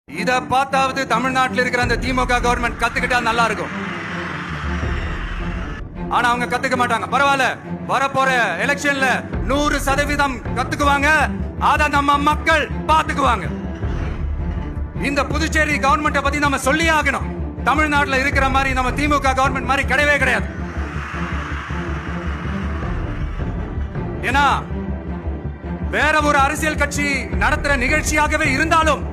இத பார்த்தாவது தமிழ்நாட்டில் இருக்கிற அந்த திமுக கவர்மெண்ட் கத்துக்கிட்டா நல்லா இருக்கும். ஆனா அவங்க கத்துக்க மாட்டாங்க. பரவாயில்ல, வரப்போற எலெக்ஷன்ல 100% கத்துக்குவாங்க. அத நம்ம மக்கள் பாத்துக்குவாங்க. இந்த புதுச்சேரி கவர்மெண்ட் பத்தி நம்ம சொல்லி ஆகணும். தமிழ்நாட்டில் இருக்கிற மாதிரி நம்ம திமுக கவர்மெண்ட் மாதிரி கிடையவே கிடையாது. ஏன்னா வேற ஒரு அரசியல் கட்சி நடத்துற நிகழ்ச்சியாகவே இருந்தாலும்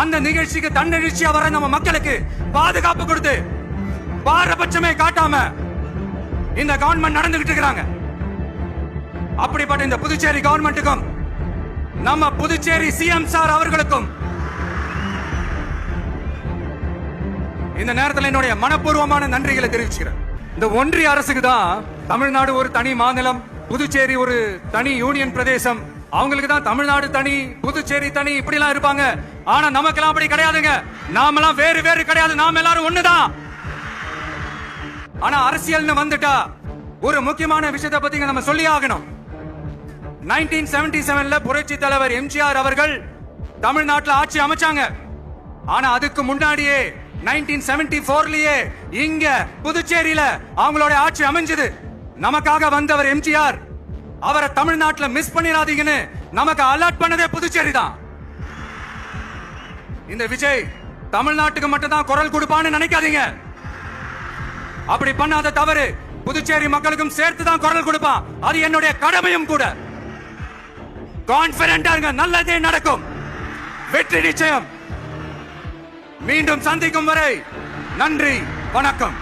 அந்த நிகழ்ச்சிக்கு தன்னெழுச்சியா வர நம்ம மக்களுக்கு பாதுகாப்பு கொடுத்து பாரபட்சமே காட்டாம இந்த கவர்மெண்ட் நடந்துகிட்டு இருக்கிறாங்க. அப்படிப்பட்ட இந்த புதுச்சேரி கவர்மெண்ட்டுக்கும் நம்ம புதுச்சேரி சிஎம் சார் அவர்களுக்கும் இந்த நேரத்தில் என்னுடைய மனப்பூர்வமான நன்றிகளை தெரிவிச்சுக்கிறேன். இந்த ஒன்றிய அரசுக்கு தான் தமிழ்நாடு ஒரு தனி மாநிலம், புதுச்சேரி ஒரு தனி யூனியன் பிரதேசம். அவங்களுக்கு தான் தமிழ்நாடு தனி, புதுச்சேரி தனி, இப்படி எல்லாம் இருப்பாங்க. ஆனா நமக்கெல்லாம் அப்படி கிடையாதுங்க. நாமெல்லாம் வேறு வேறு கிடையாது. நாம எல்லாரும் ஒண்ணுதான். ஆனா அரசியல்னு வந்துட்டா ஒரு முக்கியமான விஷயத்தை பத்தி நம்ம சொல்லி ஆகணும். 1977ல புரட்சி தலைவர் எம்ஜிஆர் அவர்கள் தமிழ்நாட்டில் ஆட்சி அமைச்சாங்க. ஆனா அதுக்கு முன்னாடியே 1974லயே இங்க புதுச்சேரியில அவங்களோட ஆட்சி அமைஞ்சது. நமக்காக வந்தவர் எம்ஜிஆர். அவரை தமிழ்நாட்டில் மிஸ் பண்ணிடாதீங்கன்னு நமக்கு அலர்ட் பண்ணதே புதுச்சேரி தான். இந்த விஜய் தமிழ்நாட்டுக்கு மட்டும் தான் குரல் கொடுப்பான்னு நினைக்காதீங்க. அப்படி பண்ணாத தவறு புதுச்சேரி மக்களுக்கும் சேர்த்து தான் குரல் கொடுப்பான். அது என்னுடைய கடமையும் கூட. கான்பிடென்டா இருங்க, நல்லதே நடக்கும். வெற்றி நிச்சயம். மீண்டும் சந்திக்கும் வரை நன்றி, வணக்கம்.